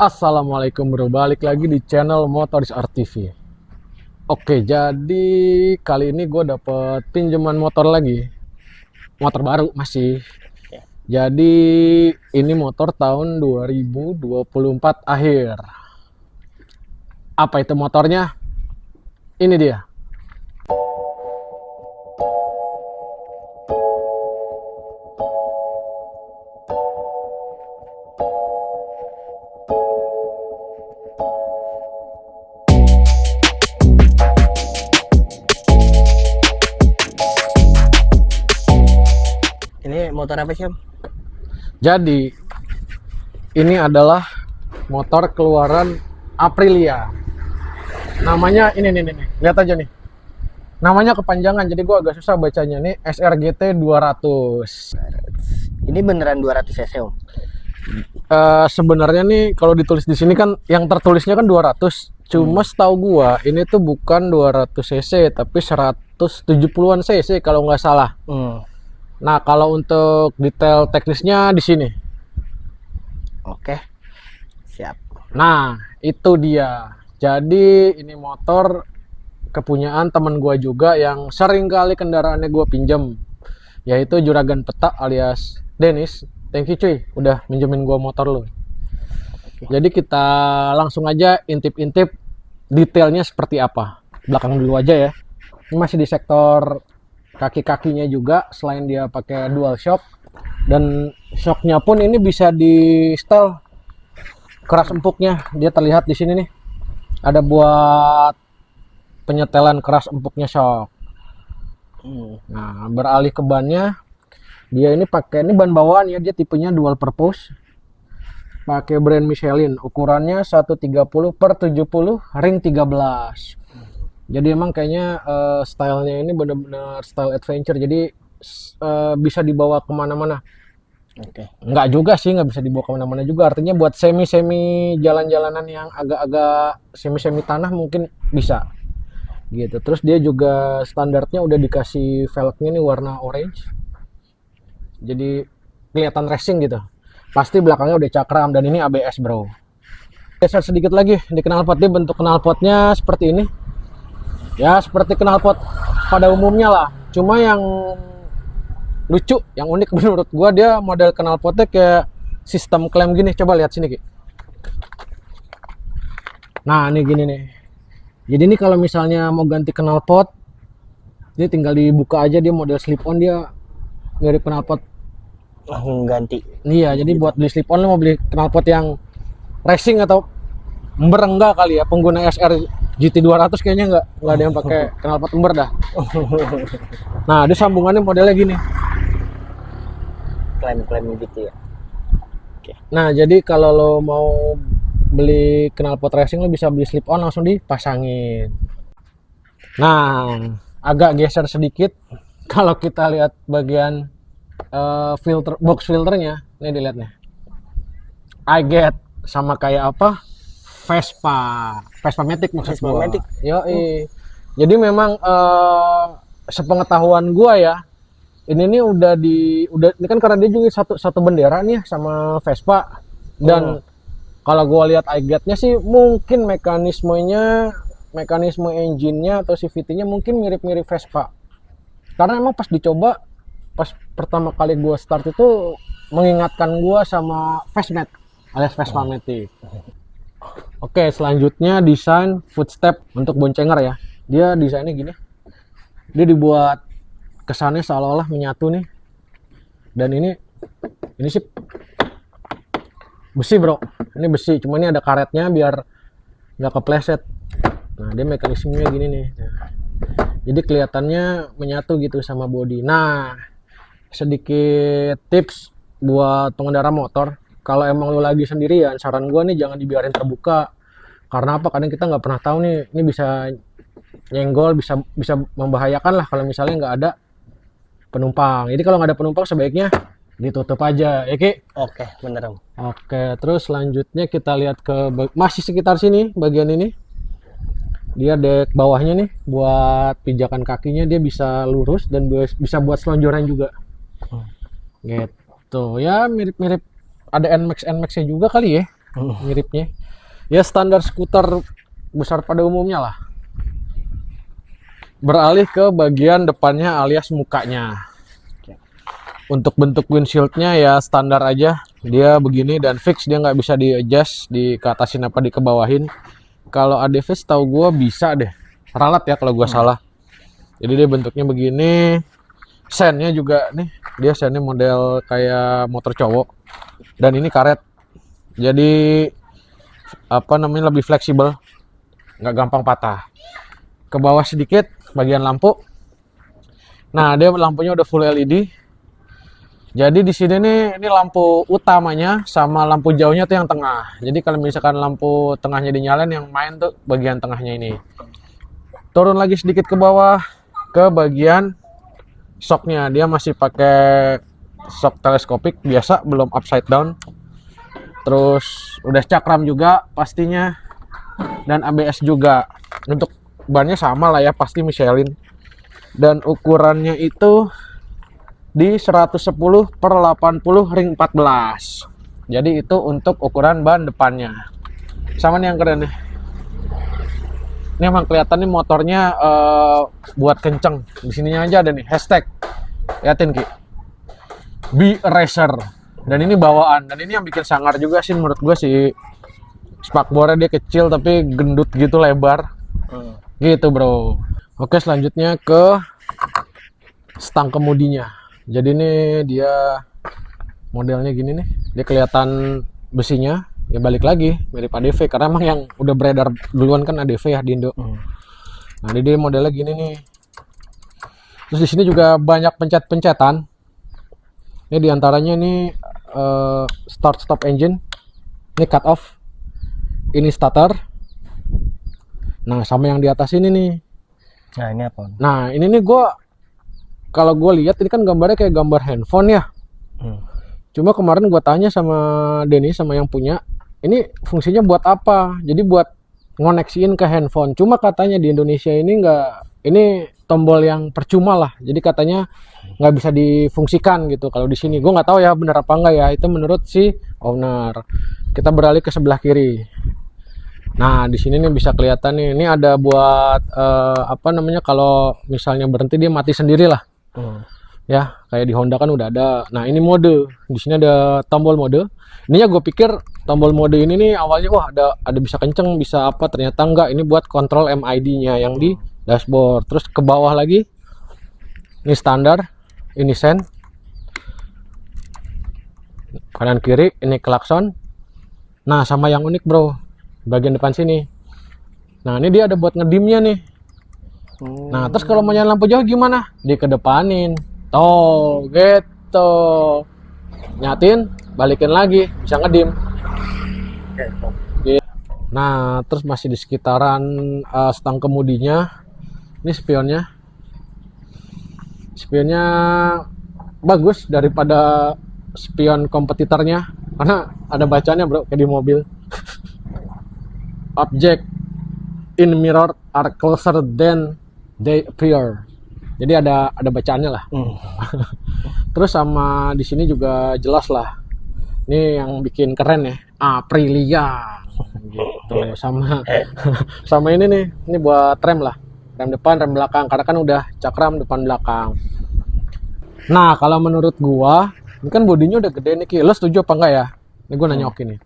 Assalamualaikum bro, balik lagi di channel Motoris RTV. Oke, jadi kali ini gue dapet pinjaman motor lagi. Motor baru masih. Jadi ini motor tahun 2024 akhir. Apa itu motornya? Ini dia. Ini motor apa sih, Om? Jadi ini adalah motor keluaran Aprilia. Namanya ini nih. Lihat aja nih. Namanya kepanjangan, jadi gua agak susah bacanya nih. SRGT 200. Ini beneran 200 cc, Om? Sebenarnya nih kalau ditulis di sini kan yang tertulisnya kan 200. Cuma setahu gua ini tuh bukan 200 cc tapi 170-an cc kalau nggak salah. Nah, kalau untuk detail teknisnya di sini. Oke. Siap. Nah, itu dia. Jadi ini motor kepunyaan teman gua juga yang sering kali kendaraannya gua pinjam, yaitu Juragan Peta alias Dennis. Thank you cuy, udah minjemin gua motor lo. Jadi kita langsung aja intip-intip detailnya seperti apa. Belakang dulu aja ya. Ini masih di sektor kaki-kakinya juga, selain dia pakai dual shock, dan shocknya pun ini bisa di setel keras empuknya. Dia terlihat di sini nih, ada buat penyetelan keras empuknya shock. Nah, beralih ke bannya, dia ini pakai ini ban bawaan ya, dia tipenya dual purpose, pakai brand Michelin, ukurannya 130/70 ring 13. Jadi emang kayaknya stylenya ini bener-bener style adventure, jadi bisa dibawa kemana-mana. Oke. Nggak juga sih, nggak bisa dibawa kemana-mana juga, artinya buat semi-semi jalan-jalanan yang agak-agak semi-semi tanah mungkin bisa gitu. Terus dia juga standarnya udah dikasih velgnya nih warna orange, jadi kelihatan racing gitu. Pasti belakangnya udah cakram, dan ini ABS bro. Geser sedikit lagi di knalpot, dia bentuk knalpotnya seperti ini ya, seperti knalpot pada umumnya lah, cuma yang lucu, yang unik menurut gua, dia model knalpotnya kayak sistem klem gini. Coba lihat sini Ki. Nah ini gini nih, jadi ini kalau misalnya mau ganti knalpot, dia tinggal dibuka aja, dia model slip on, dia mirip knalpot. Langsung ganti. Iya, jadi buat beli slip on, lo mau beli knalpot yang racing atau ember enggak kali ya, pengguna SR GT 200 kayaknya nggak ada yang pakai knalpot ember dah. Nah, dia sambungannya modelnya gini. Klaim-klaim gitu ya. Oke. Nah, jadi kalau lo mau beli knalpot racing, lo bisa beli slip on langsung dipasangin. Nah, agak geser sedikit, kalau kita lihat bagian filter, box filternya, nih dilihat nih. I get sama kayak apa? Vespa Matic maksud gua. Matic. Yoi. Jadi memang sepengetahuan gua ya, ini nih udah ini kan karena dia juga satu bendera nih sama Vespa, dan kalau gua lihat iGet-nya sih mungkin mekanisme engine-nya atau CVT-nya mungkin mirip-mirip Vespa. Karena emang pas dicoba, pas pertama kali gua start itu mengingatkan gua sama Vesmet alias Vespa Matic. Oke, selanjutnya desain footstep untuk boncenger ya. Dia desainnya gini. Dia dibuat kesannya seolah-olah menyatu nih. Dan ini sih besi bro. Ini besi, cuma ini ada karetnya biar nggak kepleset. Nah, dia mekanismenya gini nih. Jadi kelihatannya menyatu gitu sama bodi. Nah, sedikit tips buat pengendara motor. Kalau emang lu lagi sendirian, saran gua nih jangan dibiarin terbuka. Karena apa? Kadang kita nggak pernah tahu nih, ini bisa nyenggol, bisa membahayakan lah kalau misalnya nggak ada penumpang. Jadi kalau nggak ada penumpang sebaiknya ditutup aja, ya Ki? Oke, bener Om. Oke, terus selanjutnya kita lihat ke masih sekitar sini, bagian ini. Dia dek bawahnya nih, buat pijakan kakinya dia bisa lurus dan bisa buat selonjoran juga. Gitu ya, mirip-mirip ada NMAX-nya juga kali ya. miripnya. Ya standar skuter besar pada umumnya lah. Beralih ke bagian depannya alias mukanya. Untuk bentuk windshieldnya ya standar aja, dia begini dan fix, dia nggak bisa di adjust, di ke atasin apa di kebawahin. Kalau ADV tahu gue bisa deh, ralat ya kalau gue salah. Jadi dia bentuknya begini, sennya juga nih, dia sennya model kayak motor cowok, dan ini karet, jadi apa namanya lebih fleksibel, nggak gampang patah. Ke bawah sedikit bagian lampu, nah dia lampunya udah full LED. Jadi di sini nih, ini lampu utamanya sama lampu jauhnya tuh yang tengah. Jadi kalau misalkan lampu tengahnya dinyalain, yang main tuh bagian tengahnya ini. Turun lagi sedikit ke bawah, ke bagian shocknya. Dia masih pakai shock teleskopik biasa, belum upside down. Terus udah cakram juga pastinya, dan ABS juga. Untuk bannya sama lah ya, pasti Michelin. Dan ukurannya itu di 110/80 ring 14. Jadi itu untuk ukuran ban depannya. Sama nih yang keren nih. Ini emang kelihatan nih motornya buat kenceng. Di sininya aja ada nih hashtag. Liatin Ki. Be a racer. Dan ini bawaan. Dan ini yang bikin sangar juga sih menurut gue sih. Spakbornya dia kecil tapi gendut gitu, lebar. Gitu bro. Oke, selanjutnya ke stang kemudinya. Jadi ini dia modelnya gini nih, dia kelihatan besinya, ya balik lagi mirip ADV karena emang yang udah beredar duluan kan ADV ya di Indo. Nah ini dia modelnya gini nih. Terus di sini juga banyak pencet-pencetan. Ini diantaranya nih start stop engine, ini cut off, ini starter. Nah sama yang di atas ini nih. Nah ini apa? Nah ini nih kalau gue lihat ini kan gambarnya kayak gambar handphone ya. Cuma kemarin gue tanya sama Denny, sama yang punya, ini fungsinya buat apa? Jadi buat ngoneksiin ke handphone. Cuma katanya di Indonesia ini ini tombol yang percuma lah. Jadi katanya nggak bisa difungsikan gitu. Kalau di sini gue nggak tahu ya benar apa enggak ya. Itu menurut si owner. Kita beralih ke sebelah kiri. Nah di sini nih bisa kelihatan nih. Ini ada buat apa namanya, kalau misalnya berhenti dia mati sendiri lah. Ya kayak di Honda kan udah ada. Nah ini mode, di sini ada tombol mode. Ininya gue pikir tombol mode ini nih awalnya wah ada bisa kenceng, bisa apa, ternyata enggak. Ini buat kontrol MID-nya yang di dashboard. Terus ke bawah lagi, ini standar, ini sen. Kanan kiri ini klakson. Nah sama yang unik bro, bagian depan sini. Nah ini dia ada buat ngedimnya nih. Nah terus kalau mau nyalain lampu jauh gimana? Dikedepanin. Tuh gitu. Nyatin, balikin lagi, bisa ngedim. Nah terus masih di sekitaran stang kemudinya. Ini spionnya. Spionnya bagus daripada spion kompetitornya, karena ada bacanya bro kayak di mobil. Object in mirror are closer than they appear. Jadi ada bacaannya lah. Terus sama di sini juga jelas lah. Ini yang bikin keren ya, Aprilia gitu. Sama ini nih, ini buat rem lah. Rem depan, rem belakang, karena kan udah cakram depan belakang. Nah, kalau menurut gua, ini kan bodinya udah gede nih Ki. Lo setuju apa enggak ya? Ini gua nanya Oki nih.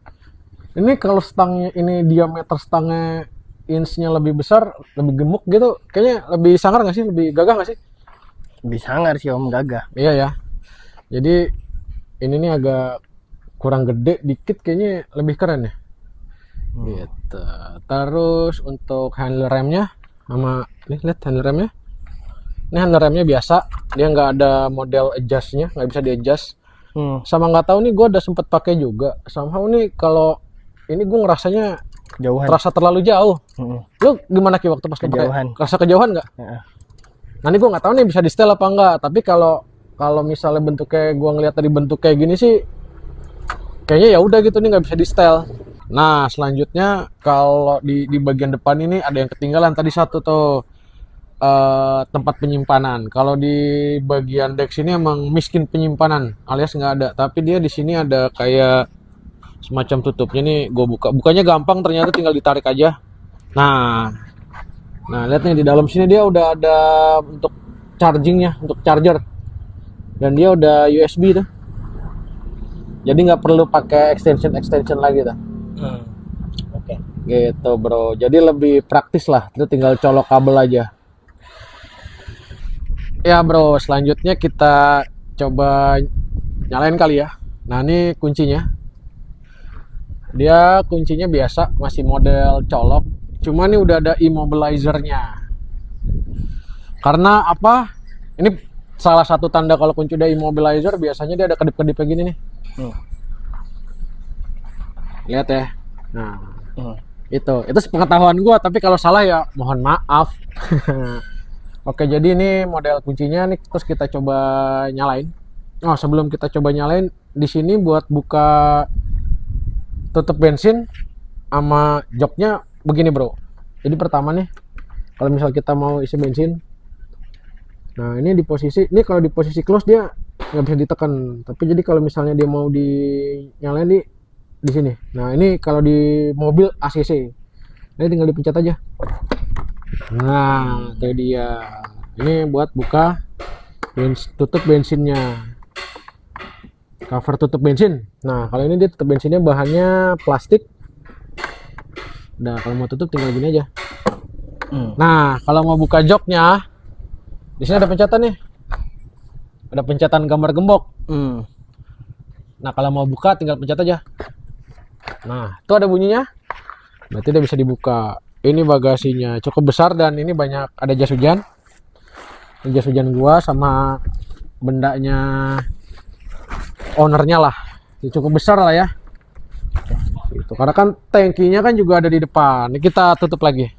Ini kalau stangnya ini diameter stangnya inch-nya lebih besar, lebih gemuk gitu, kayaknya lebih sangar nggak sih, lebih gagah nggak sih? Lebih sangar sih om, gagah. Iya ya. Jadi ini nih agak kurang gede dikit, kayaknya lebih keren ya. Gitu. Terus untuk handle remnya, sama nih lihat handle remnya. Ini handle remnya biasa, dia nggak ada model adjustnya, nggak bisa di adjust. Sama nggak tahu nih, gue udah sempet pakai juga. Somehow nih kalau ini gue ngerasanya Jauhan. terasa terlalu jauh. Lu gimana Ki waktu pas lu pakai? Kerasa kejauhan nggak? Nah ini gue nggak tahu nih bisa di setel apa enggak. Tapi kalau misalnya bentuknya gue ngeliat dari bentuk kayak gini sih, kayaknya ya udah gitu nih nggak bisa di setel. Nah selanjutnya kalau di bagian depan ini ada yang ketinggalan tadi satu tuh, tempat penyimpanan. Kalau di bagian deck sini emang miskin penyimpanan, alias nggak ada. Tapi dia di sini ada kayak semacam tutupnya nih gue buka. Bukanya gampang, ternyata tinggal ditarik aja. Nah, lihat nih di dalam sini dia udah ada untuk chargingnya, untuk charger, dan dia udah USB tuh. Jadi nggak perlu pakai extension lagi tuh. Oke. Gitu bro. Jadi lebih praktis lah. Itu tinggal colok kabel aja. Ya bro, selanjutnya kita coba nyalain kali ya. Nah ini kuncinya. Dia kuncinya biasa, masih model colok. Cuma nih udah ada immobilizernya. Karena apa? Ini salah satu tanda kalau kunci udah immobilizer, biasanya dia ada kedip-kedipnya gini nih. Lihat ya. Nah, itu sepengetahuan gua, tapi kalau salah ya mohon maaf. Oke, jadi ini model kuncinya nih, terus kita coba nyalain. Oh, sebelum kita coba nyalain, di sini buat buka tutup bensin sama joknya begini bro. Jadi pertama nih, kalau misal kita mau isi bensin, nah ini di posisi, ini kalau di posisi close dia nggak bisa ditekan. Tapi jadi kalau misalnya dia mau dinyalain di sini. Nah ini kalau di mobil ACC, ini tinggal dipencet aja. Nah itu dia. Ini buat buka tutup bensinnya, cover tutup bensin. Nah kalau ini dia tutup bensinnya bahannya plastik. Nah kalau mau tutup tinggal gini aja. Nah kalau mau buka joknya, di sini ada pencatan nih, ada pencatan gambar gembok. Nah kalau mau buka tinggal pencet aja. Nah itu ada bunyinya, berarti dia bisa dibuka. Ini bagasinya cukup besar dan ini banyak, ada jas hujan. Ini jas hujan gua sama bendanya ownernya lah. Ini cukup besar lah ya. Itu karena kan tangkinya kan juga ada di depan. Ini kita tutup lagi.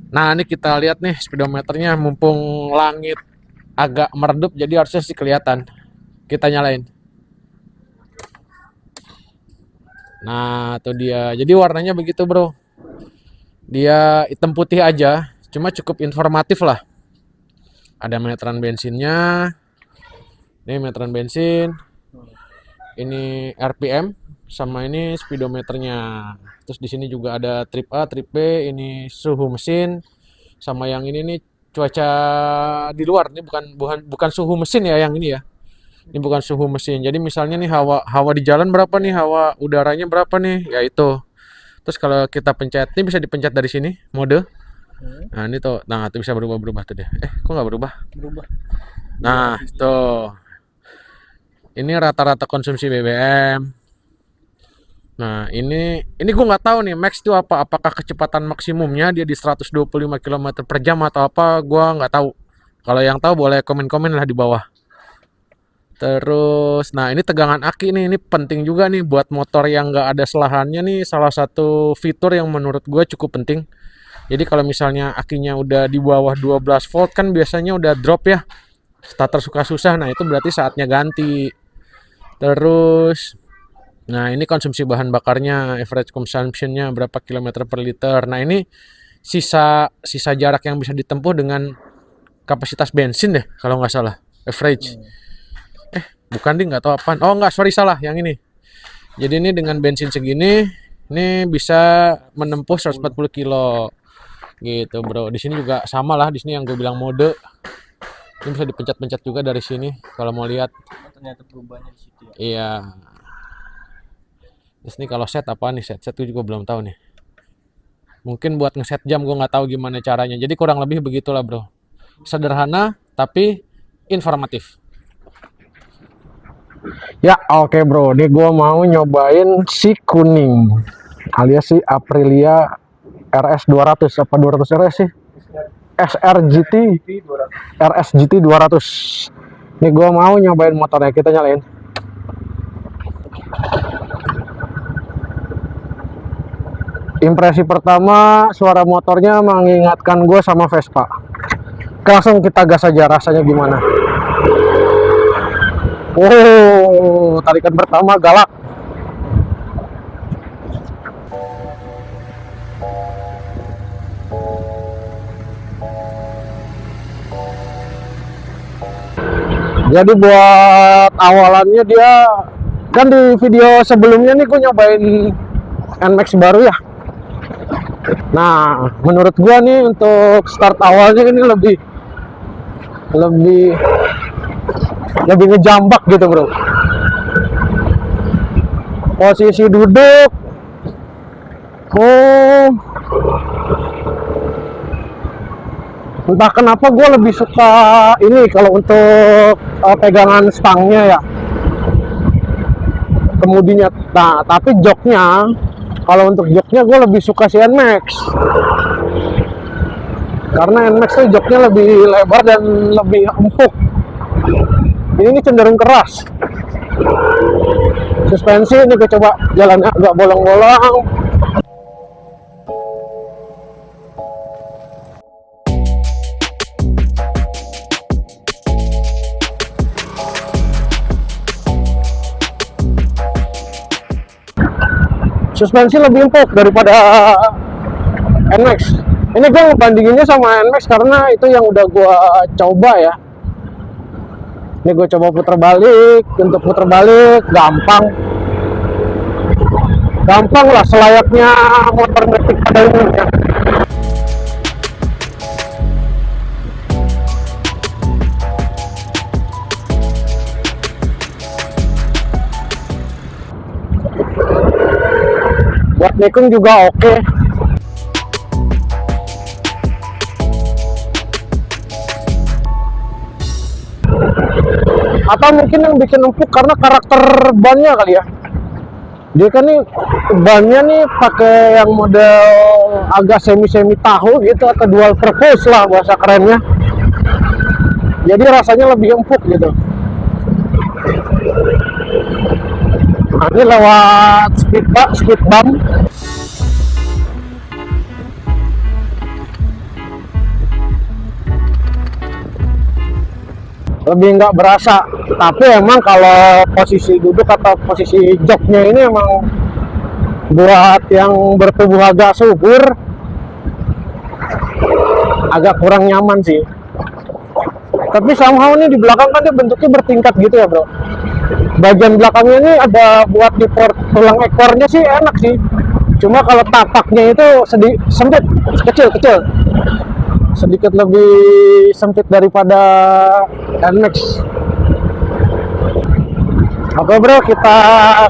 Nah ini kita lihat nih speedometernya, mumpung langit agak meredup jadi harusnya sih kelihatan. Kita nyalain. Nah itu dia, jadi warnanya begitu bro. Dia hitam putih aja, cuma cukup informatif lah. Ada meteran bensinnya. Ini meteran bensin. Ini RPM sama ini speedometernya. Terus di sini juga ada trip A, trip B, ini suhu mesin, sama yang ini nih cuaca di luar. Ini bukan suhu mesin ya yang ini ya. Ini bukan suhu mesin. Jadi misalnya nih hawa di jalan berapa nih, hawa udaranya berapa nih, ya itu. Terus kalau kita pencet, ini bisa dipencet dari sini mode. Nah ini tuh, nah itu bisa berubah tuh dia. Kok nggak berubah? Berubah. Nah tuh. Ini rata-rata konsumsi BBM. Nah ini gue nggak tahu nih max itu apa, apakah kecepatan maksimumnya dia di 125 km per jam atau apa, gue nggak tahu. Kalau yang tahu boleh komen-komen lah di bawah. Terus nah ini tegangan aki nih, ini penting juga nih buat motor yang nggak ada selahannya nih, salah satu fitur yang menurut gue cukup penting. Jadi kalau misalnya akinya udah di bawah 12 volt kan biasanya udah drop ya, starter suka susah. Nah itu berarti saatnya ganti. Terus nah ini konsumsi bahan bakarnya, average consumption-nya berapa kilometer per liter. Nah ini sisa jarak yang bisa ditempuh dengan kapasitas bensin deh kalau nggak salah, average. Bukan deh, nggak tahu apaan. Oh nggak, sorry salah yang ini. Jadi ini dengan bensin segini, ini bisa menempuh 140 kilo gitu bro. Di sini juga sama lah, di sini yang gue bilang mode. Ini bisa dipencet-pencet juga dari sini kalau mau lihat. Ternyata perubahannya di situ ya. Iya. Terus ini kalau set apa nih, set gue juga belum tahu nih. Mungkin buat ngeset jam gue nggak tahu gimana caranya. Jadi kurang lebih begitulah bro. Sederhana tapi informatif. Ya oke bro, ini gue mau nyobain si kuning alias si Aprilia RS 200 apa 200 RS sih? SRGT RSGT 200. Ini gue mau nyobain motornya, kita nyalain. Impresi pertama, suara motornya mengingatkan gue sama Vespa. Langsung kita gas aja, rasanya gimana. Oh, tarikan pertama galak. Jadi buat awalannya dia kan di video sebelumnya nih gue nyobain NMAX baru ya. Nah, menurut gua nih untuk start awalnya ini lebih ngejambak gitu, bro. Posisi duduk, entah kenapa gue lebih suka ini kalau untuk pegangan stangnya ya, kemudinya. Nah, tapi joknya, kalau untuk joknya gue lebih suka si NMAX, karena NMAX tuh joknya lebih lebar dan lebih empuk. Ini cenderung keras. Suspensi ini gue coba jalannya agak bolong-bolong. Suspensi lebih empuk daripada NMAX. Ini gue ngebandinginnya sama NMAX karena itu yang udah gue coba ya. Ini gue coba puter balik. Untuk puter balik gampang lah, selayaknya motor metik pada umumnya. Buat nikung juga oke. Atau mungkin yang bikin empuk karena karakter bannya kali ya. Dia kan nih bannya nih pakai yang model agak semi tahu gitu, atau dual purpose lah bahasa kerennya. Jadi rasanya lebih empuk gitu. Nah, ini lewat speed bump. Lebih nggak berasa, tapi emang kalau posisi duduk atau posisi joknya ini emang buat yang bertubuh agak subur agak kurang nyaman sih. Tapi somehow nih di belakang kan dia bentuknya bertingkat gitu ya, bro. Bagian belakangnya ini ada buat di tulang ekornya sih enak sih. Cuma kalau tapaknya itu sempit, kecil, sedikit lebih sempit daripada NMAX. Oke bro, kita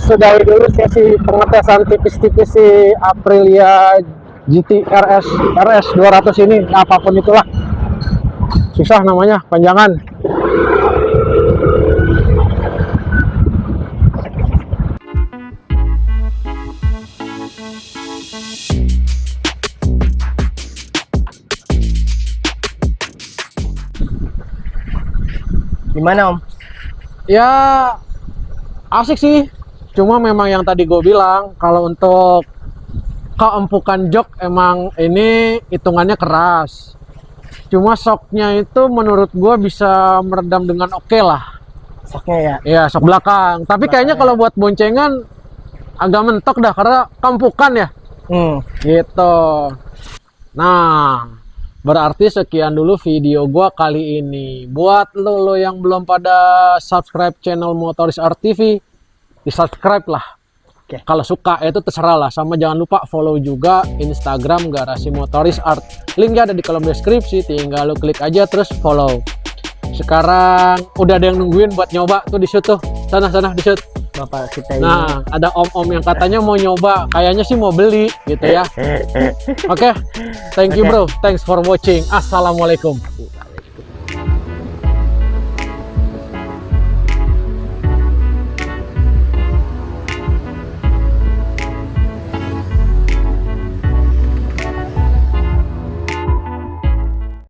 sudahi dulu sesi pengetesan tipis-tipis si Aprilia GT RS 200 ini. Apapun itulah, susah namanya, panjangan. Gimana Om? Ya asik sih, cuma memang yang tadi gue bilang, kalau untuk keempukan jok emang ini hitungannya keras. Cuma shocknya itu menurut gue bisa meredam dengan oke lah. Shocknya ya? Iya, shock belakang. Tapi kayaknya kalau buat boncengan agak mentok dah, karena keempukan ya. Gitu. Nah, berarti sekian dulu video gua kali ini. Buat lo yang belum pada subscribe channel Motoris Art TV, di subscribe lah. Oke. Kalau suka itu terserah lah. Sama jangan lupa follow juga Instagram Garasi Motoris Art. Linknya ada di kolom deskripsi. Tinggal lo klik aja terus follow. Sekarang udah ada yang nungguin buat nyoba tuh di shoot tuh. Sana di shoot. Bapak kita ini. Nah, ada om-om yang katanya mau nyoba, kayaknya sih mau beli gitu ya. Oke, thank you bro, thanks for watching. Assalamualaikum.